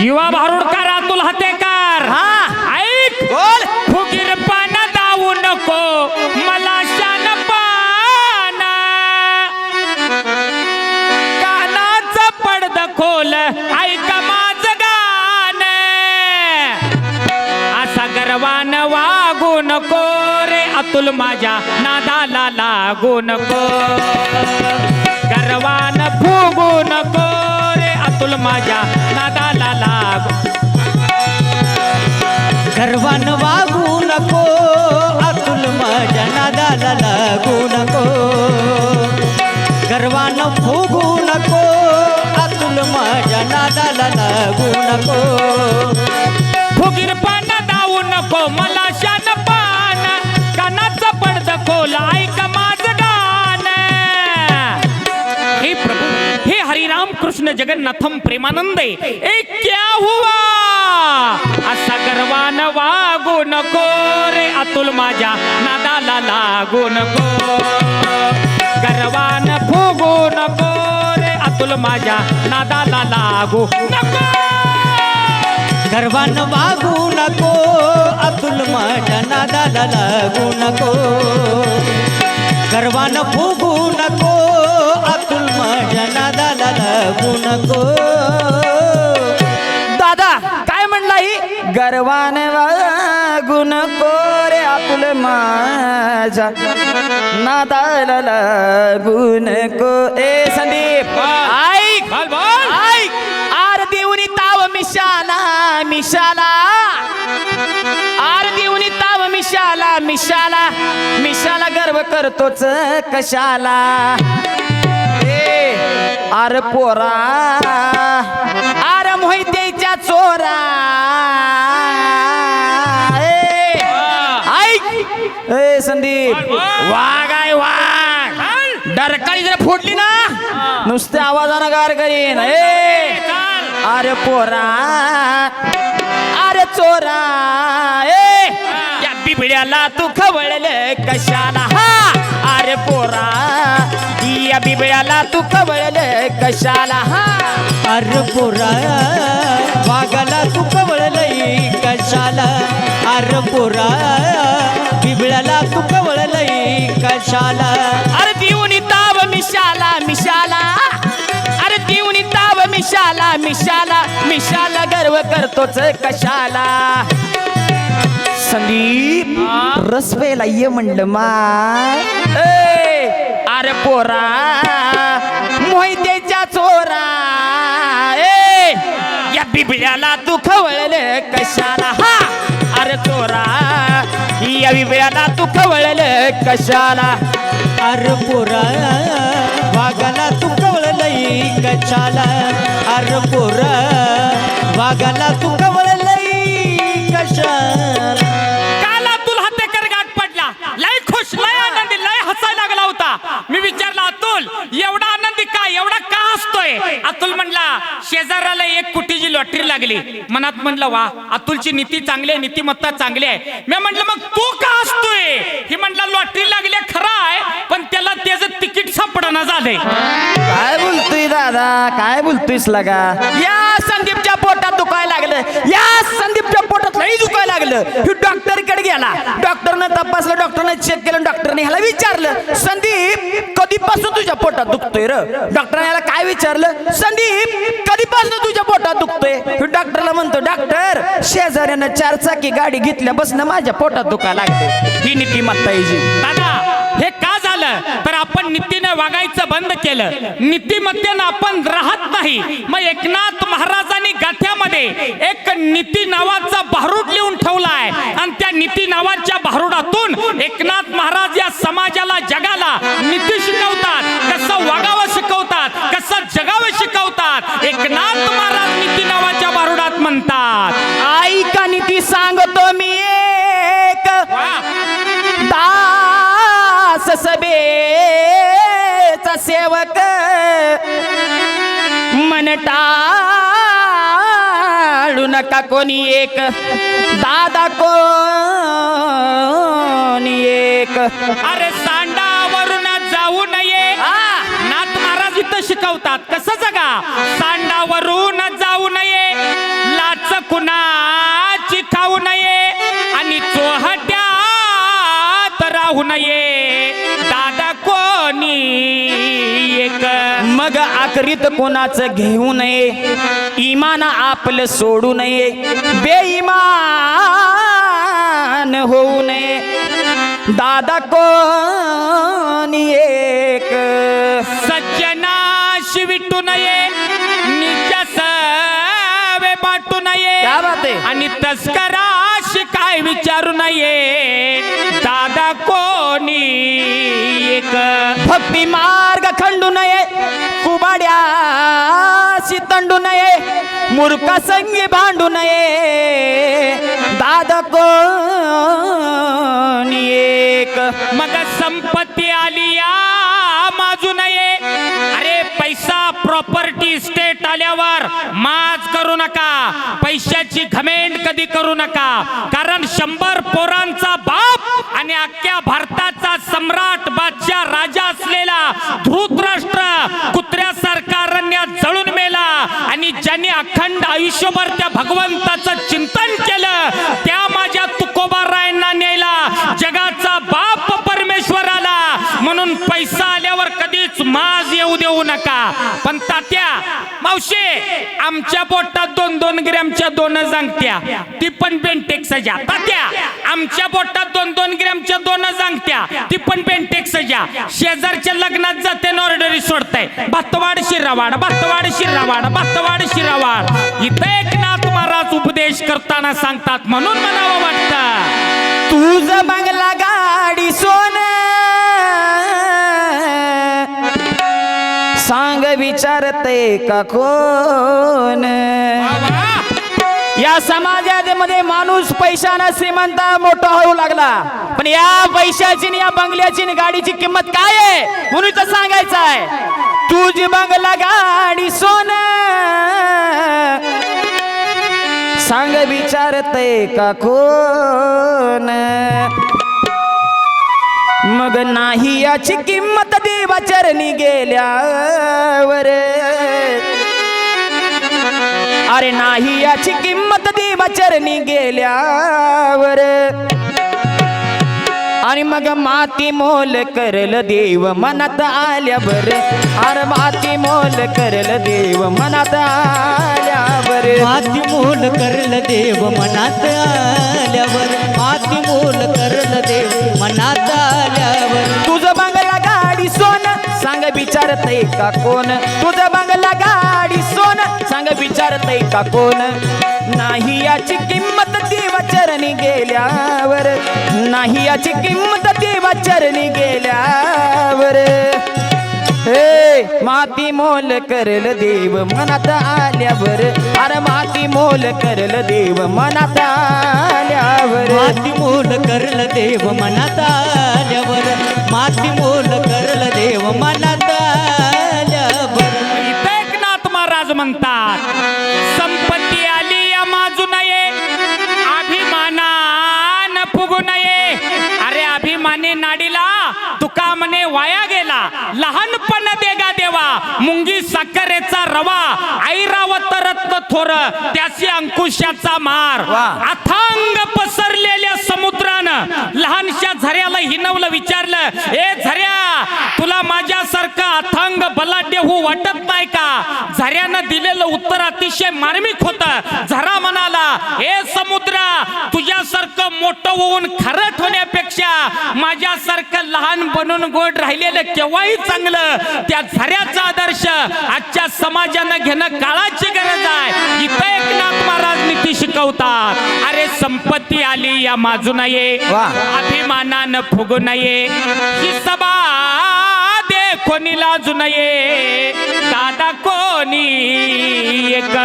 युवा भारुडकर अतुल हातेकर ऐक बोल. फुगीरपणा दावू नको मला शानपणा कानाचं पडद खोल ऐक माझं गाणं असा गर्वान वागू नको रे अतुल माझ्या नादाला लागू नको गर्वान फुगू नको रे अतुल माझ्या नादाला लागू गर्वान वागू नको अतुल माझ्या नादाला लागू नको गर्वान फुगू नको अतुल माझ्या नादाला लागू नको फुगीरपणा दावू नको मला शानपण कानाचं पडद खोल ऐक माझं गाणं हे प्रभु हे हरिराम कृष्ण जगन्नाथम प्रेमानंदे एक क्या हुआ असा गर्वान वागू नको रे अतुल माझ्या नादाला लागू नको गर्वान फुगू नको रे अतुल माझ्या नादाला लागू नको गर्वान वागू नको अतुल माझ्या नादाला लागू नको गर्वान फुगू नको अतुल माझ्या नादाला लागू नको दादा काय म्हणला ही गर्वान वागू नको रे अतुल माझ्या नादाला लागू नको ए संदीप ऐक बोल बोल ऐक आर देऊनी ताव मिशाला मिशाला आर देऊनी ताव मिशाला मिशाला मिशाला गर्व करतोच कशाला ए आर पोरा आर मोहितेच्या चोरा ऐक ए संदीप वाघ आहे वाघ डरकाळी जर फोडली ना नुसते आवाजानं गार करीन ए अरे पोरा अरे चोरा ए या बिबड्याला तू खवळले कशाला हा अरे पोरा या बिबड्याला तू खवळले कशाला हा अरे पोरा वाघाला तू खवळले कशाला अरे पोरा बिबड्याला तू खवळले कशाला अरे देऊनी ताव मिशाला मिशाला अरे देऊनी ताव मिशाला मिशाला मिशाला गर्व करतोच कशाला संदीप रसवेला ये म्हणलं माय अरे पोरा मोहितेच्या चोरा ए या बिबड्याला तू खवळले कशाला हा अरे चोरा या बिबड्याला तू खवळले कशाला अरे पोरा वाघाला तू खवळलंय कशाला अरे पोरा वाघाला तू खवळलंय कशाला काल अतुल हातेकर गाठ पडला लय खुश लय आनंदी लय हसायला लागला होता मी विचारला अतुल एवढा आनंदी का एवढा का हसतोय अतुल म्हणला शेजाराला 1 कोटीची लॉटरी लागली मनात म्हणलं वा अतुलची नीती चांगली आहे नीतिमत्ता चांगली आहे मी म्हटलं मग तू का हसतोय ही म्हटला लॉटरी लागली खरं आहे पण त्याला त्याचं तिकीट सापडणं झालंय काय बोलतोय दादा काय बोलतोयस लगा या संदीपच्या पोटात दुखायला लागलं या संदीपच्या पोटात लई दुखायला लागलं ही डॉक्टरकडे गेला डॉक्टरने तपासलं डॉक्टरने चेक केलं डॉक्टरने ह्याला विचारलं संदीप कधीपासून तुझ्या पोटात दुखतोय र डॉक्टरने याला काय विचारलं संदीप कधीपासून तुझ्या पोटात दुखतोय डॉक्टरला म्हणतो डॉक्टर शेजाऱ्यानं 4 चाकी गाडी घेतल्यापासून माझ्या पोटात दुखायला लागते ही नीतिमत्ता याची दादा हे का झालं तर आपण नीतीने वागायचं बंद केलं नीतिमत्तेनं आपण राहत नाही मग एकनाथ महाराजांनी गाथ्यामध्ये एक नीती नावाचा भारूड लिहून ठेवलाय आणि त्या नीती नावाच्या भारूडातून एकनाथ महाराज या समाजाला जगाला नीती शिकवतात कसं वागावं शिकवतात कसं जगावं शिकवतात एकनाथ महाराज नीती नावाच्या भारूडात म्हणतात ऐका नीती सांगतो मी एक दास सभेचा सेवक मन टाळू नका कोणी एक दादा कोणी एक अरे सांडावरून जाऊ नये नाथ महाराज इथं शिकवतात कसं जगा सांडावरून जाऊ नये राहू नये दादा कोणी एक. मग आखरीत कोणाचं घेऊ नये, इमान आपलं सोडू नये, बेईमान होऊ नये, दादा कोणी एक. सज्जनाशी विटू नये, निजसवे बाटू नये, क्या बात आहे. आणि तस्कराशी काय विचारू नये, दादा कोणी एक. भक्ती मार्ग खंडू नये, कुबाड्याशी तंडू नये, मूर्खा संगी भांडू नये, दादा कोणी एक. मग संपत्ती आली या माजू नये, अरे पैसा प्रॉपर्टी स्टेट आल्यावर माज करू नका, पैशाची घमेंड कधी करू नका, कारण 100 पोरांचा बाप आणि अख्ख्या भारताचा सम्राट बादशाह राजा असलेला धृतराष्ट्र कुत्र्यासारखा अरण्यात जळून मेला, आणि ज्यांनी अखंड आयुष्यभर त्या भगवंताचं चिंतन केलं त्या माझ्या तुकोबारायांना न्यायला जगाचा बाप परमेश्वर आला. म्हणून पैसा आल्यावर कधीच माज येऊ देऊ नका. पण तात्या मावशे, आमच्या बोटात 2-2 ग्रॅमच्या 2 जांगत्या, ती पण बेंटेक्सच्या. तात्या आमच्या बोटात 2-2 ग्रॅमच्या 2 जांगत्या, ती पण बेंटेक्सच्या. शेजारच्या लग्नात जाते ऑर्डरी सोडताय, भातवाड शिरावाड, भातवाड शिरावाड, भातवाड शिरावाड. इथं एकनाथ महाराज उपदेश करताना सांगतात, म्हणून म्हणावं वाटतं, तुझं बंगला गाडी सोनं सांग विचारते का कोण. या समाजामध्ये माणूस पैशानं श्रीमंत मोठा होऊ लागला, पण या पैशाची या बंगल्याची गाडीची किंमत काय आहे म्हणून तर सांगायचं आहे. तुझी बंगला गाडी सोनं सांग विचारते का कोण. मग नाही याची किंमत देवा चरणी गेल्यावर, अरे नाही याची किंमत देवा चरणी गेल्यावर, आणि मग माती मोल करल देव मनात आल्यावर, अरे माती मोल करल देव मनात आल्यावर, माती मोल करल देव मनात आल्यावर, माती मोल करल देव मनात आल्यावर. तुझं बंगला गाडी सोन सांग विचारतय का कोण. तुझं बंगला गाडी सोन सांग विचारतय का कोण. नाही याची किंमत देवा चरणी गेल्यावर, नाही याची किंमत देवा चरणी गेल्यावर, हे माती मोल करल देव मनात आल्यावर, अरे माती मोल करल देव मनात आल्यावर, माती मोल करल देव मनात आल्यावर, माती मोल करल देव मनात आल्यावर. इथं एकनाथ महाराज म्हणतात, संपत्ती आली या माजू नये, अभिमानान फुगू नये. अरे अभिमानी नाडीला तुका म्हणे वाया गेला, लहानपण देगा देवा, मुंगी साखरेचा रवा, ऐरावत रत्न थोर, त्याची अंकुशाचा मार. अथांग पसरलेल्या समुद्रानं लहानशा झऱ्याला हिनवलं, विचारलं, ए झऱ्या तुला माझ्यासारखं अथांग बलाढ्य होऊ वाटत नाही का. झऱ्यानं दिलेलं उत्तर अतिशय मार्मिक होतं. झरा म्हणाला, ए समुद्रा तुझ्यासारखं मोठं होऊन खरट होण्यापेक्षा माझ्यासारखं लहान बनून गोड राहिलेलं केव्हाही चांगलं. त्या झऱ्याचा आदर्श आजच्या समाजानं घेणं काळाची गरज आहे. इथं एकनाथ महाराज नीती शिकवतात, अरे संपत्ती आली या माजू नये, अभिमानानं फुगू नये, ही सभा दे कोणी लाजू नये, दादा कोणी एक.